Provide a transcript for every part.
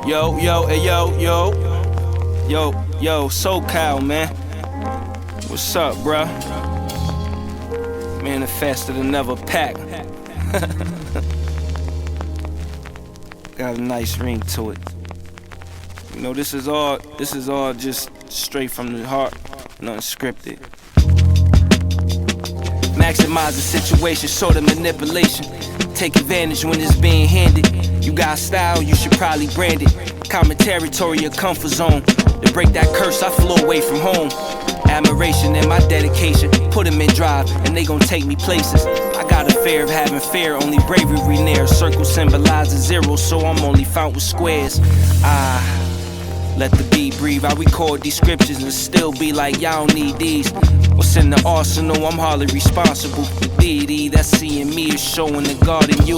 Yo, SoCal, man. What's up, bruh? Manifested another pack. Got a nice ring to it. You know, this is all just straight from the heart, nothing scripted. Maximize the situation, sort of manipulation. Take advantage when it's being handed. You got style, you should probably brand it. Common territory, your comfort zone. To break that curse, I flew away from home. Admiration and my dedication, put them in drive, and they gon' take me places. I got a fear of having fear, only bravery near. Circle symbolizes zero, so I'm only found with squares. Let the beat breathe. I record these scriptures and still be like, y'all don't need these. What's in the arsenal? I'm hardly responsible. The deity that's seeing me is showing the God in you.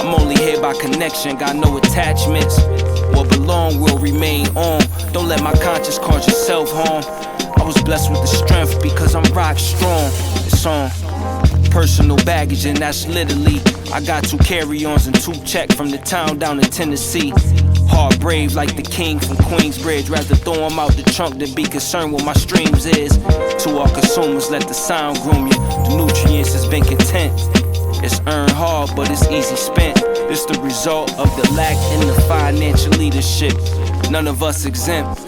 I'm only here by connection, got no attachments. What belong will remain on. Don't let my conscience cause you self-harm. I was blessed with the strength because I'm rock strong. It's on personal baggage, and that's literally I got 2 carry-ons and 2 checks from the town down in Tennessee. Hard brave like the king from Queensbridge. Rather throw them out the trunk than be concerned what my streams is. To all consumers, let the sound groom you. The nutrients has been content. It's earned hard, but it's easy spent. It's the result of the lack in the financial leadership. None of us exempt.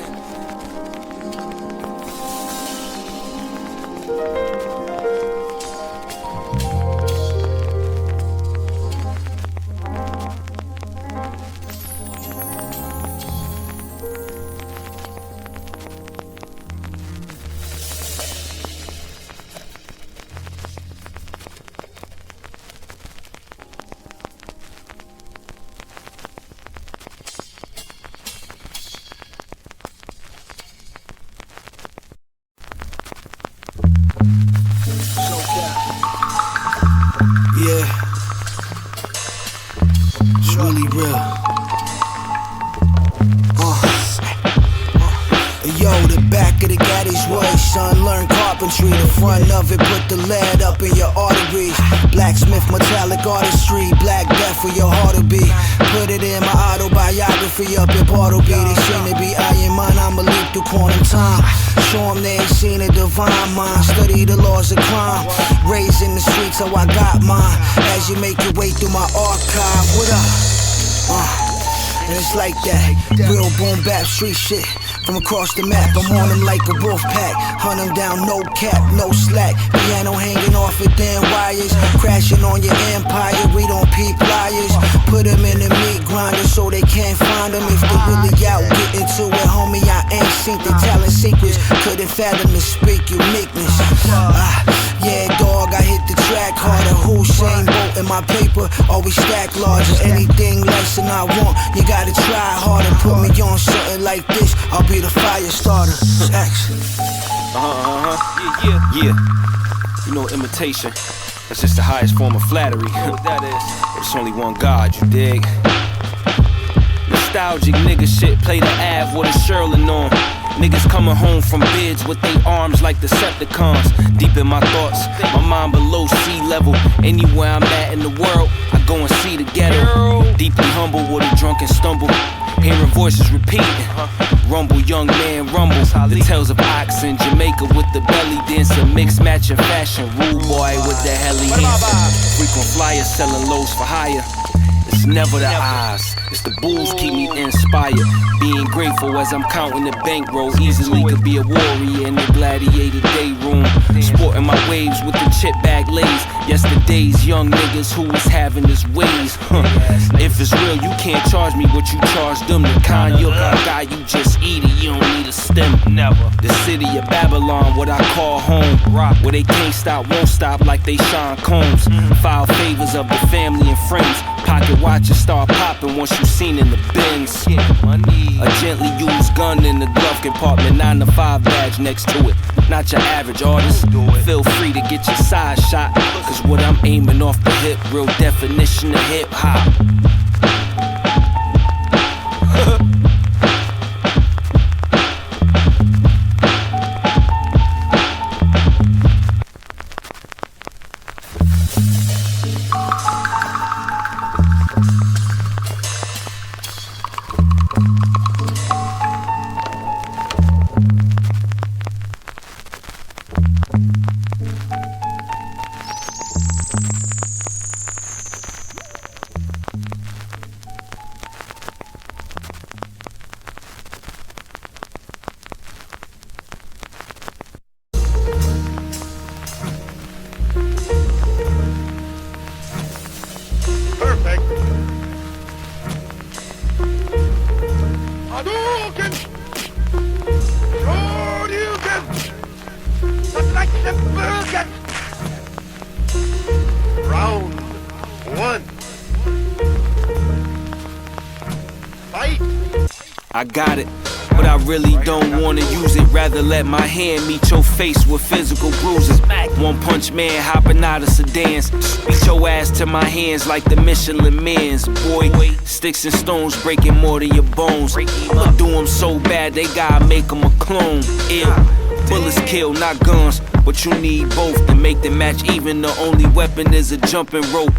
Yeah, it's really real. Yo, the back of the Gaddy's way, son, learn carpentry. The front of it, put the lead up in your arteries. Blacksmith, metallic artistry, black death for your heart to be. Put it in my autobiography, up your part will be. They seem to be eyeing mine, I'ma leap through quantum time. Show them they ain't seen a divine mind. Study the laws of crime. Raised in the streets, so I got mine. As you make your way through my archive, what up? And it's like that, real boom bap street shit. From across the map, I'm on them like a wolf pack. Hunt them down, no cap, no slack. Piano hanging off of damn wires. Crashing on your empire, we don't peep liars. Put them in the meat grinder so they can't find them. If they really out, get into it, homie, I ain't seen the talent secrets. Couldn't fathom to speak uniqueness. Yeah, dog, I hit the track harder. Hussein Bolt in my paper, always stack larger. Anything less than I want, you gotta try harder. Put me on something like this, I'll be the fire starter. Action. Yeah. You know, imitation, that's just the highest form of flattery. That is. But it's only one God, you dig? Nostalgic nigga shit, play the Av with a Sherlin on. Niggas coming home from bids with their arms like Decepticons. Deep in my thoughts, my mind below sea level. Anywhere I'm at in the world, I go and see the ghetto. Deeply humble with a drunken stumble. Hearing voices repeating. Rumble, young man, rumble. The tales of ox in Jamaica with the belly dancer. Mixed matching fashion. Rude boy with the heli hands. Frequent flyers selling loads for hire. It's never the eyes, it's the bulls keep me inspired. Being grateful as I'm counting the bankroll. Easily could be a warrior in the gladiator day room. Sporting my waves with the chip bag lays. Yesterday's young niggas who was having his ways. If it's real, you can't charge me what you charge them. The kind you're gonna die, you just eat it, you don't need a stem. Never. The city of Babylon, what I call home. Where they can't stop, won't stop like they Sean Combs. File favors of the family and friends. Pocket watches start popping once you seen in the bins. A gently used gun in the glove compartment, 9 to 5 badge next to it. Not your average artist. Feel free to get your side shot, cause what I'm aiming off the hip, real definition of hip hop. Round one. Fight. I got it, but I really don't wanna use it. Rather let my hand meet your face with physical bruises. One punch man hopping out of sedans. Beat your ass to my hands like the Michelin Mans. Boy, sticks and stones breaking more than your bones. I'ma do them so bad they gotta make them a clone. Ill. Bullets kill, not guns, but you need both to make the match even. The only weapon is a jumping rope.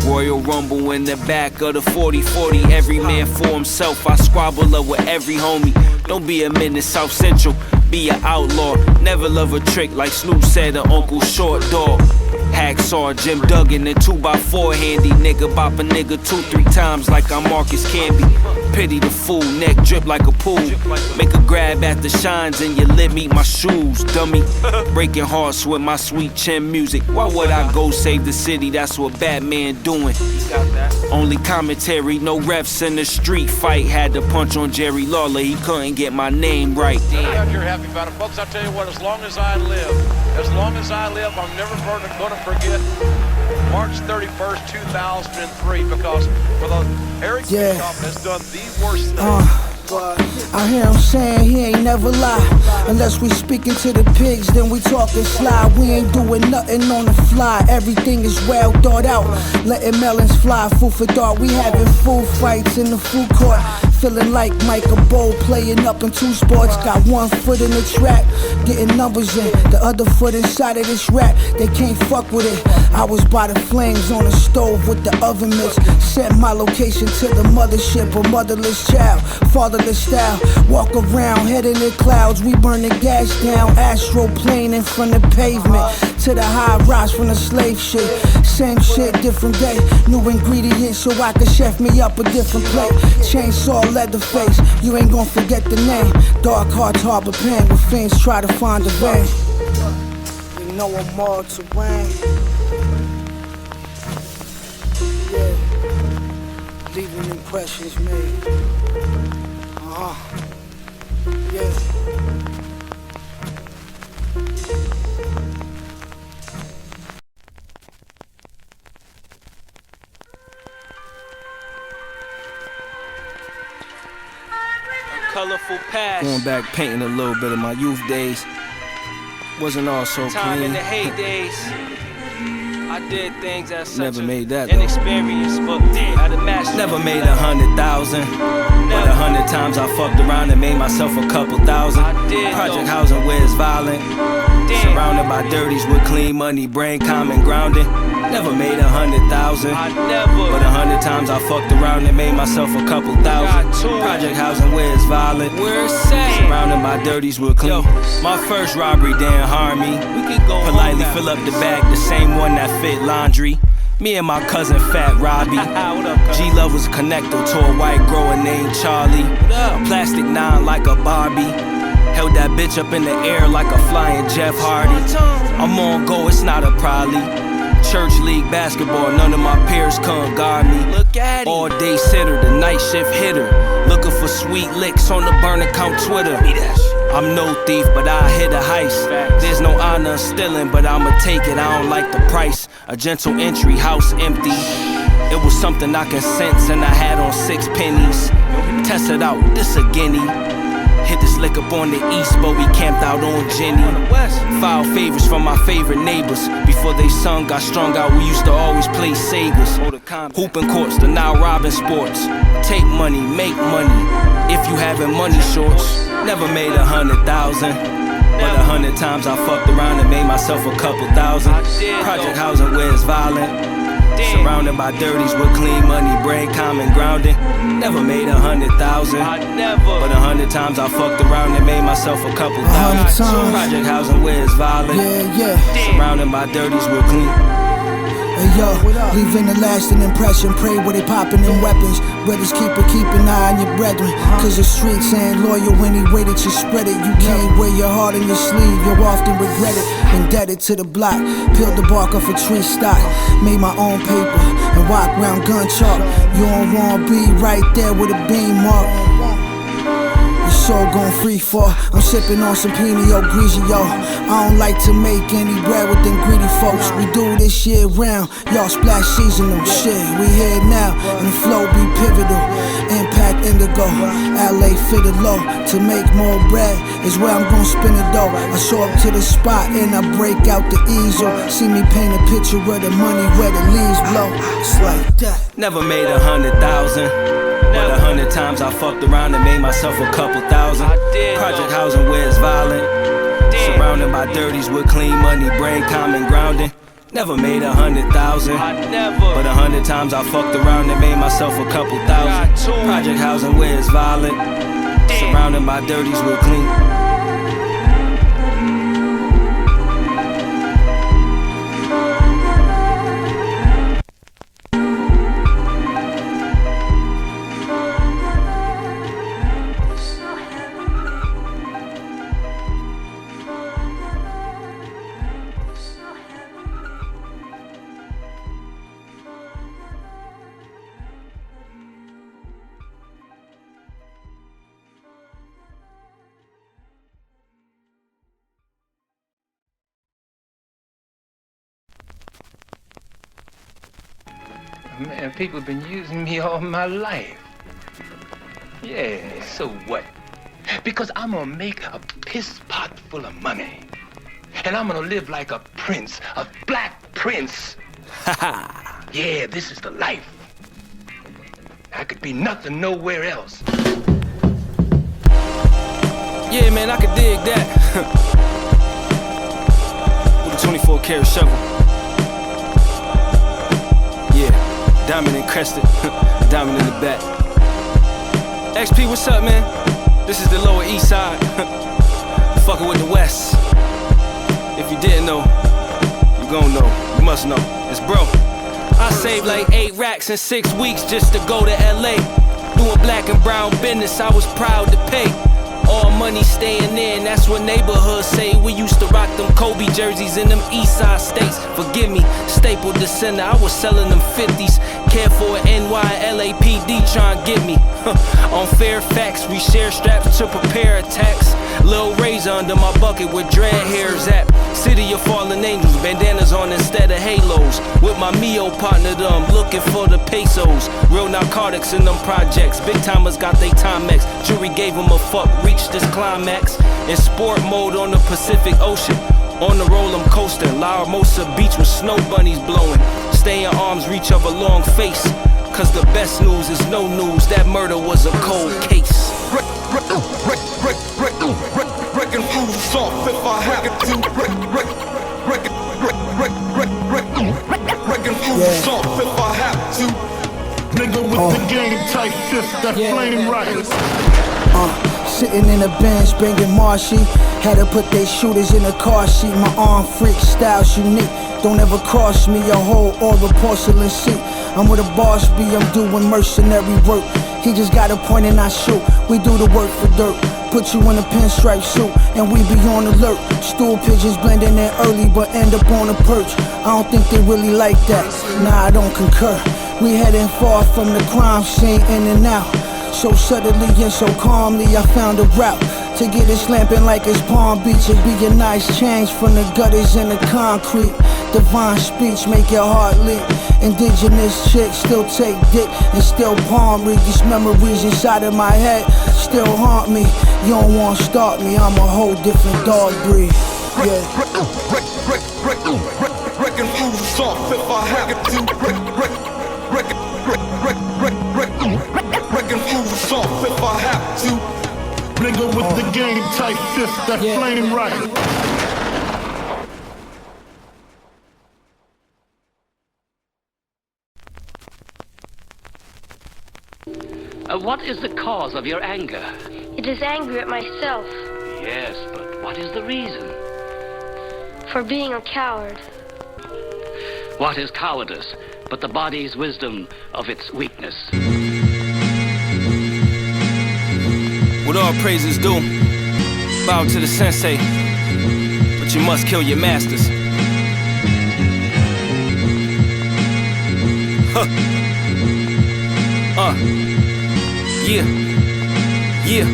Royal Rumble in the back of the 40-40. Every man for himself, I squabble up with every homie. Don't be a menace, South Central, be an outlaw. Never love a trick like Snoop said to Uncle Short Dog. Hacksaw, Jim Duggan, and 2x4 handy. Nigga bop a nigga 2-3 times like I'm Marcus Camby. Pity the fool, neck drip like a pool. Make a grab at the shines and your lip meet my shoes, dummy. Breaking hearts with my sweet chin music. Why would I go save the city? That's what Batman doing. Only commentary, no refs in the street fight. Had to punch on Jerry Lawler, he couldn't get my name right. Damn. You're happy about it, folks. I'll tell you what, as long as I live, I'm never gonna forget March 31st, 2003, because for the Eric Bischoff has done the worst thing. I hear him saying he ain't never lie. Unless we speaking to the pigs, then we talking sly. We ain't doing nothing on the fly. Everything is well thought out. Letting melons fly, food for thought. We having food fights in the food court. Feeling like Michael Bowl playing up in 2 sports. Got 1 foot in the track, getting numbers in. The other foot inside of this rap, they can't fuck with it. I was by the flames on the stove with the oven mitts. Sent my location to the mothership, a motherless child, fatherless style. Walk around, head in the clouds, we burn the gas down. Astro plane in front of pavement, to the high rise from the slave shit. Same shit, different day. New ingredients so I can chef me up a different plate. Chainsaw, leather face, you ain't gon' forget the name. Dark hearts harbor pain when fiends try to find a vein. You know I'm all terrain. Yeah, leaving impressions made. Yeah. Colorful past. Going back painting a little bit of my youth days. Wasn't all so Time clean. in the heydays, I did things that such Never made that, an though. experience, but at a match. Never made 100,000, but 100 times I fucked around and made myself a couple thousand. I did, Project though. housing where it's violent. Damn. Surrounded by dirties with clean money, brain calm and grounded. Never made 100,000, I never. but 100 times I fucked around and made myself a couple thousand. Got 2. Project housing where it's violent. Where it's at. Surrounded by dirties with clean. My first robbery didn't harm me. We can go Politely home now. fill up the bag, the same one that fit laundry. Me and my cousin Fat Robbie. What up, cuz? G-Love was connected to a white grower named Charlie. A plastic 9 like a Barbie. Held that bitch up in the air like a flying Jeff Hardy. I'm on go, it's not a probably. Church league basketball, none of my peers couldn't guard me. Look at it. All day sitter, the night shift hitter. Looking for sweet licks on the burn account Twitter. I'm no thief, but I hit a heist. There's no honor in stealing, but I'ma take it, I don't like the price. A gentle entry, house empty. It was something I can sense and I had on 6 pennies. Test it out, this a guinea. Hit this lick up on the east, but we camped out on Jenny. File favors from my favorite neighbors. Before they sung, got strung out, we used to always play Segas. Hooping courts, the now robbing sports. Take money, make money, if you having money shorts. Never made 100,000, but 100 times I fucked around and made myself a couple thousand. Project housing where it's violent. Surrounded by dirties with clean money, brain calm and grounded. Never made 100,000, I never. but 100 times I fucked around and made myself a couple 100 thousand. times. Project housing where it's violent. Yeah. Surrounded by dirties with clean. Hey yo, leaving a lasting impression. Pray where they popping them weapons. Brothers keep an eye on your brethren. Cause the streets ain't loyal any way that you spread it. You can't wear your heart on your sleeve, you'll often regret it. Indebted to the block, peeled the bark off a tree stock. Made my own paper and walk round gun chalk. You don't wanna be right there with a beam mark. You soul gon' free fall. I'm sipping on some Pinot Grigio. I don't like to make any bread with them greedy folks. We do this shit round, y'all splash seasonal. Shit, we here now, and the flow be pivotal. Impact indigo, LA fitted low. To make more bread is where I'm gon' spin it though. I show up to the spot and I break out the easel. See me paint a picture of the money where the leaves blow. It's like that. Never made 100,000, but 100 times I fucked around and made myself a couple thousand. Project housing where it's violent, surrounded by dirties with clean money, brain calm and grounding. Never made 100,000, but 100 times I fucked around and made myself a couple thousand. Project housing where it's violent, surrounded by dirties with clean. Man, people have been using me all my life. Yeah, so what? Because I'm gonna make a piss pot full of money. And I'm gonna live like a prince, a black prince. Yeah, this is the life. I could be nothing nowhere else. Yeah, man, I could dig that. With a 24 karat shovel. Diamond encrusted, diamond in the back. XP, what's up, man? This is the Lower East Side. Fucking with the West. If you didn't know, you gon' know. You must know. It's bro. I saved like 8 racks in 6 weeks just to go to LA. Doing black and brown business, I was proud to pay. All money staying in, that's what neighborhoods say. We used to rock them Kobe jerseys in them East Side states. Forgive me, staple descender, I was selling them 50s. Care for NY, LAPD trying to get me. On Fairfax, we share straps to prepare attacks. Lil razor under my bucket with dread hairs at. City of fallen angels, bandanas on instead of halos. With my Mio partner, I'm looking for the pesos. Real narcotics in them projects. Big timers got they Timex. Jury gave them a fuck, reached this climax. In sport mode on the Pacific Ocean. On the roll, I'm coasting. La Hermosa Beach with snow bunnies blowing. Stay in arm's reach of a long face. Cause the best news is no news. That murder was a cold case. Wrecking fools off if I have to. Wrecking fools off if I have to. Nigga with the game tight fist, that flame right. Sitting in a bench, banging Marshy. Had to put they shooters in a car seat. My arm freak, style's unique. Don't ever cross me, a whole or a porcelain seat. I'm with a boss B, I'm doing mercenary work. He just got a point and I shoot. We do the work for dirt. Put you in a pinstripe suit and we be on alert. Stool pigeons blending in early but end up on a perch. I don't think they really like that. Nah, I don't concur. We heading far from the crime scene, in and out. So subtly and so calmly I found a route to get it slamping like it's Palm Beach. It'd be a nice change from the gutters and the concrete. Divine speech make your heart leap. Indigenous chicks still take dick and still palm read. These memories inside of my head still haunt me. You don't wanna start me, I'm a whole different dog breed. Yeah. Wrecking fools off if I have to. Wrecking fools off if I have to. Nigga with the game tight fist, that flame right. What is the cause of your anger? It is anger at myself. Yes, but what is the reason? For being a coward. What is cowardice but the body's wisdom of its weakness? With all praises due, bow to the sensei, but you must kill your masters. Yeah,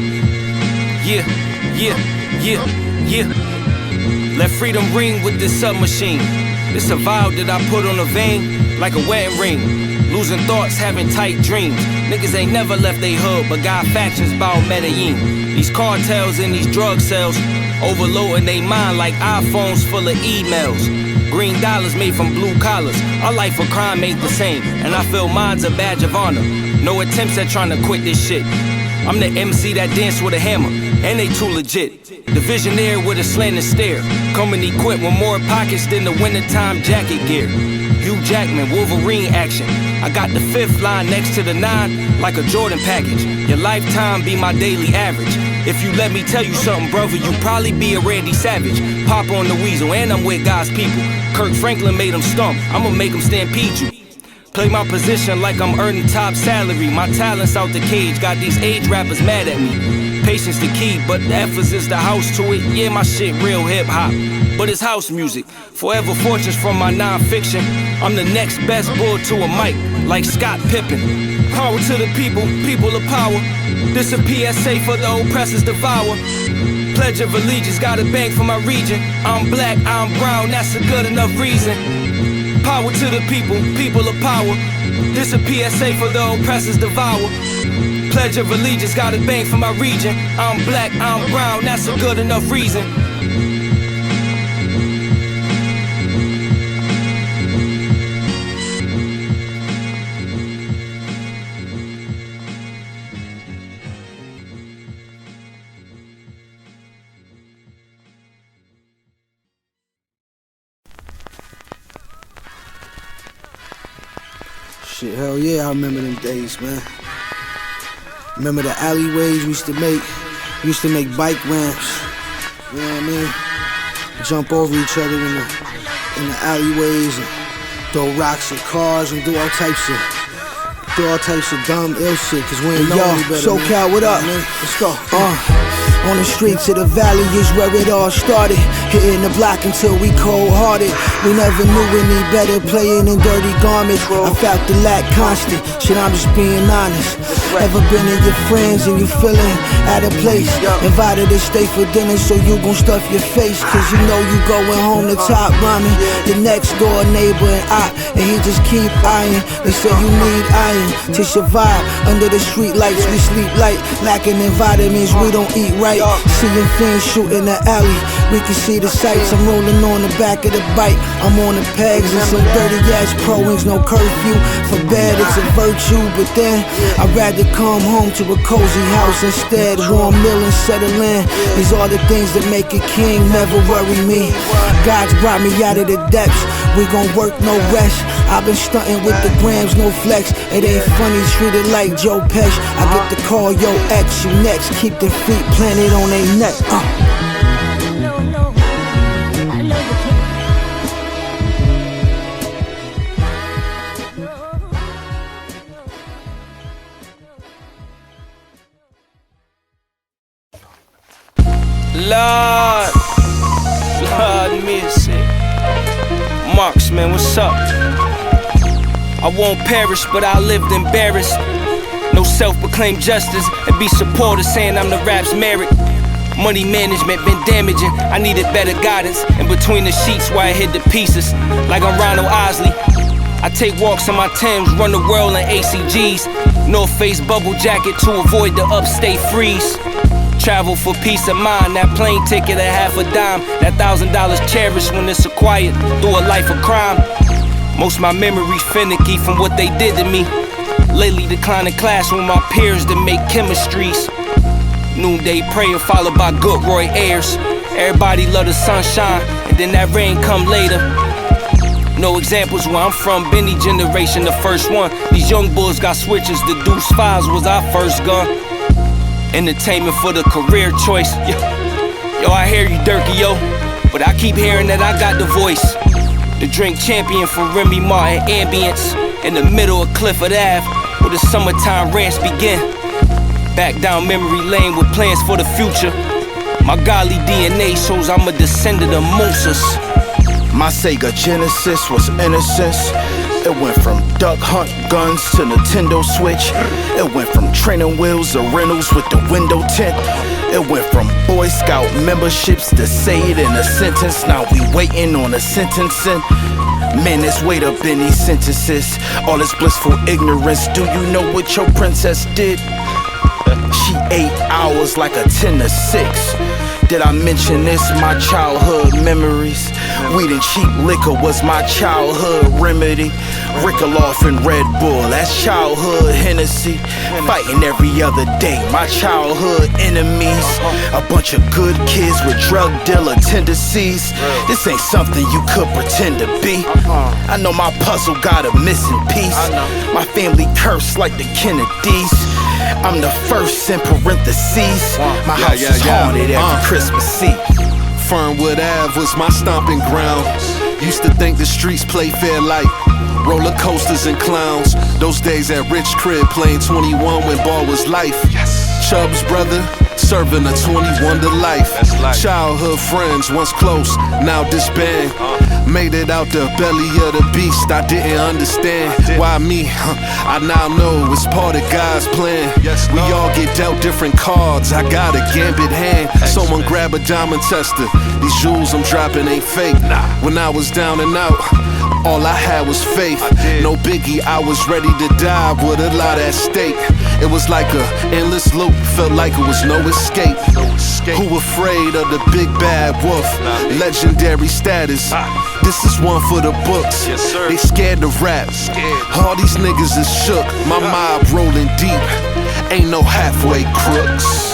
Yeah, yeah, yeah, yeah. Let freedom ring with this submachine. It's a vow that I put on a vein like a wedding ring. Losing thoughts, having tight dreams. Niggas ain't never left they hood, but got factions bout Medellin. These cartels and these drug sales overloading they mind like iPhones full of emails. Green dollars made from blue collars. Our life of crime ain't the same, and I feel mine's a badge of honor. No attempts at trying to quit this shit. I'm the MC that dance with a hammer, and they too legit. The visionaire with a slanted stare, coming equipped with more pockets than the wintertime jacket gear. Hugh Jackman, Wolverine action. I got the 5th line next to the 9 like a Jordan package. Your lifetime be my daily average. If you let me tell you something, brother, you probably be a Randy Savage. Pop on the weasel, and I'm with God's people. Kirk Franklin made him stump, I'ma make him stampede you. Play my position like I'm earning top salary. My talent's out the cage, got these age rappers mad at me. Patience the key, but the emphasis the house to it. Yeah, my shit real hip-hop, but it's house music. Forever fortunes from my non-fiction. I'm the next best bull to a mic, like Scott Pippen. Power to the people, people of power. This a PSA for the oppressors devour. Pledge of allegiance, got a bank for my region. I'm black, I'm brown, that's a good enough reason. Power to the people, people of power. This a PSA for the oppressors devour. Pledge of allegiance, got a bank for my region. I'm black, I'm brown, that's a good enough reason. Shit, hell yeah, I remember them days, man. Remember the alleyways we used to make? We used to make bike ramps, you know what I mean? Jump over each other in the alleyways and throw rocks at cars and do all types of dumb, ill shit, cause we ain't know any better. Yo, SoCal, what up? Let's go. On the streets of the valley is where it all started. Hitting the block until we cold-hearted. We never knew any better, playing in dirty garments. I felt the lack constant, shit, I'm just being honest. Ever been in your friends and you feeling out of place? Invited to stay for dinner so you gon' stuff your face, cause you know you going home to top ramen. The next door neighbor and he just keep eyeing. They say you need iron to survive. Under the street lights we sleep light, lacking in vitamins, we don't eat right. Seeing fiends shoot in the alley, we can see the sights. I'm rolling on the back of the bike, I'm on the pegs and some dirty ass pro wings. No curfew, for bed it's a virtue, but then I'd rather come home to a cozy house instead. Warm meal and settle in, these are the things that make a king. Never worry me, God's brought me out of the depths. We gon' work, no rest. I've been stunting with the grams, no flex. It ain't funny, treated like Joe Pesci. I get the call, yo ex, you next. Keep the feet planted on they neck. Lord mercy. Marxman, what's up? I won't perish, but I lived embarrassed. No self-proclaimed justice and be supporters saying I'm the rap's merit. Money management been damaging, I needed better guidance. In between the sheets where I hid the pieces, like I'm Ronald Osley. I take walks on my Thames, run the world in ACGs. North Face bubble jacket to avoid the upstate freeze. Travel for peace of mind, that plane ticket a half a dime. That $1,000 cherished when it's acquired through a life of crime. Most my memories finicky from what they did to me. Lately declining class with my peers that make chemistries. Noonday prayer followed by good Roy Ayers. Everybody love the sunshine, and then that rain come later. No examples where I'm from, Benny generation, the first one. These young bulls got switches, the Deuce 5s was our first gun. Entertainment for the career choice. Yo, I hear you, Durkee, yo, but I keep hearing that I got the voice. The drink champion from Remy Martin ambience. In the middle of Clifford Ave, where the summertime rants begin. Back down memory lane with plans for the future. My godly DNA shows I'm a descendant of Moses. My Sega Genesis was innocence. It went from duck hunt guns to Nintendo Switch. It went from training wheels to rentals with the window tint. It went from Boy Scout memberships to say it in a sentence. Now we waiting on a sentencing. Man, there's weight up in these sentences. All this blissful ignorance. Do you know what your princess did? She 8 hours like a 10 to 6. Did I mention this? My childhood memories. Weed and cheap liquor was my childhood remedy. Rickaloff and Red Bull, that's childhood Hennessy. Fighting every other day, my childhood enemies. A bunch of good kids with drug dealer tendencies. This ain't something you could pretend to be. I know my puzzle got a missing piece. My family cursed like the Kennedys. I'm the first in parentheses. My house is haunted every Christmas Eve. Fernwood Ave was my stomping ground. Used to think the streets play fair like roller coasters and clowns. Those days at Rich Crib playing 21 when ball was life. Chubb's brother serving a 21 to life. Childhood friends once close, now disband. Made it out the belly of the beast, I didn't understand. Why me? I now know it's part of God's plan. We all get dealt different cards, I got a gambit hand. Someone grab a diamond tester, these jewels I'm dropping ain't fake. When I was down and out, all I had was faith. No biggie, I was ready to die with a lot at stake. It was like a endless loop, felt like it was no escape. Who afraid of the big bad wolf? Legendary status. This is one for the books. They scared to rap. All these niggas is shook. My mob rolling deep. Ain't no halfway crooks.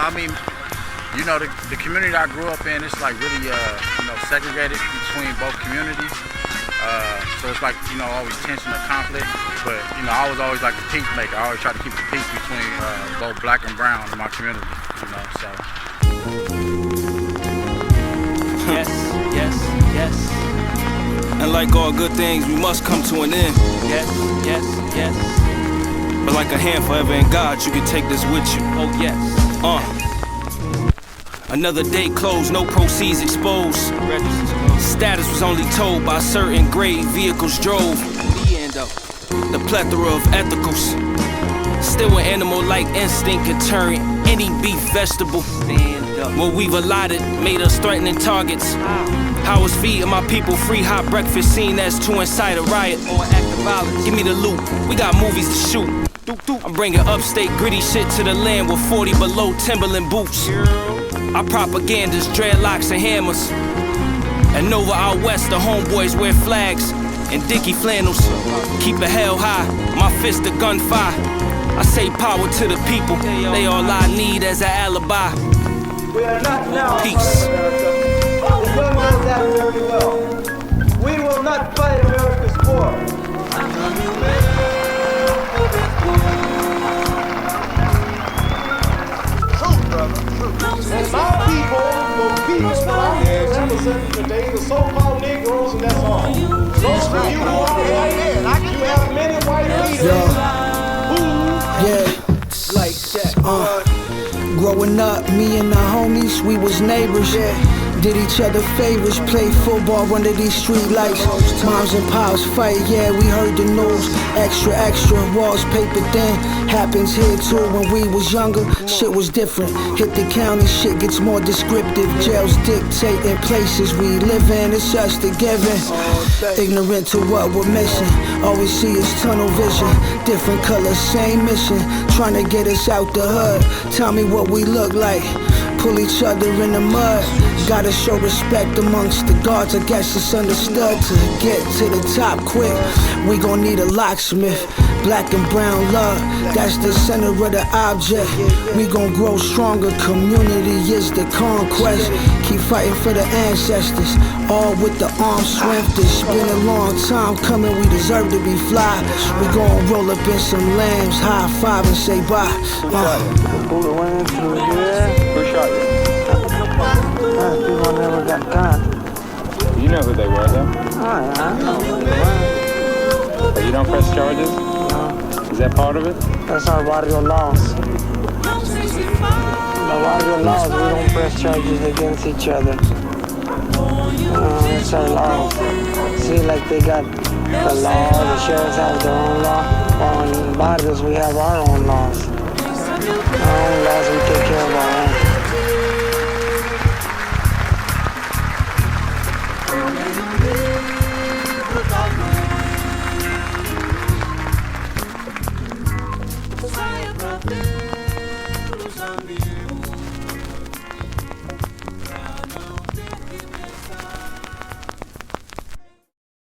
I mean, you know, the community I grew up in, it's like really, you know, segregated between both communities. So it's like, you know, always tension or conflict. But, you know, I was always like the peacemaker. I always try to keep the peace between both black and brown in my community, you know, so. Yes, yes, yes. And like all good things, we must come to an end. Yes, yes, yes. But like a hand forever in God, you can take this with you. Oh yes. Another day closed, no proceeds exposed. Status was only told by certain grade vehicles drove. The plethora of ethicals. Still an animal-like instinct can turn any beef vegetable. What we've allotted made us threatening targets. How is feeding my people free hot breakfast seen as to incite a riot or act of violence? Give me the loot, we got movies to shoot. I'm bringing upstate gritty shit to the land with 40 below Timberland boots. Our propaganda's dreadlocks and hammers. And over out west, the homeboys wear flags and dicky flannels. Keep it hell high, my fist a gunfire. I say power to the people, they all I need as an alibi. We are not now. Peace. The young knows that very well. We will not fight America's war. And my people will be representing today the so-called Negroes, and that's all. Those of you who are white, you have many white leaders who like that. Growing up, me and the homies, we was neighbors. Did each other favors, play football under these street lights. Moms and pops fight, yeah, we heard the news. Extra, extra, walls paper thin. Happens here too. When we was younger, shit was different. Hit the county, shit gets more descriptive. Jails dictating places we live in, it's just a given. Ignorant to what we're missing. All we see is tunnel vision. Different colors, same mission. Trying to get us out the hood. Tell me what we look like. Pull each other in the mud. Gotta show respect amongst the guards. I guess it's understood to get to the top quick. We gon' need a locksmith. Black and brown love, that's the center of the object. We gon' grow stronger. Community is the conquest. Keep fighting for the ancestors, all with the arm strength. It's been a long time coming. We deserve to be fly. We gon' roll up in some lambs, high five and say bye. People never got time. You know who they were, though? I know who they were. don't press charges? No. Is that part of it? That's our barrio laws. The barrio laws, we don't press charges against each other. It's our laws. See, like they got the law, the sheriffs have their own law. While in barrios, we have our own laws. Our own laws, we take care of our own.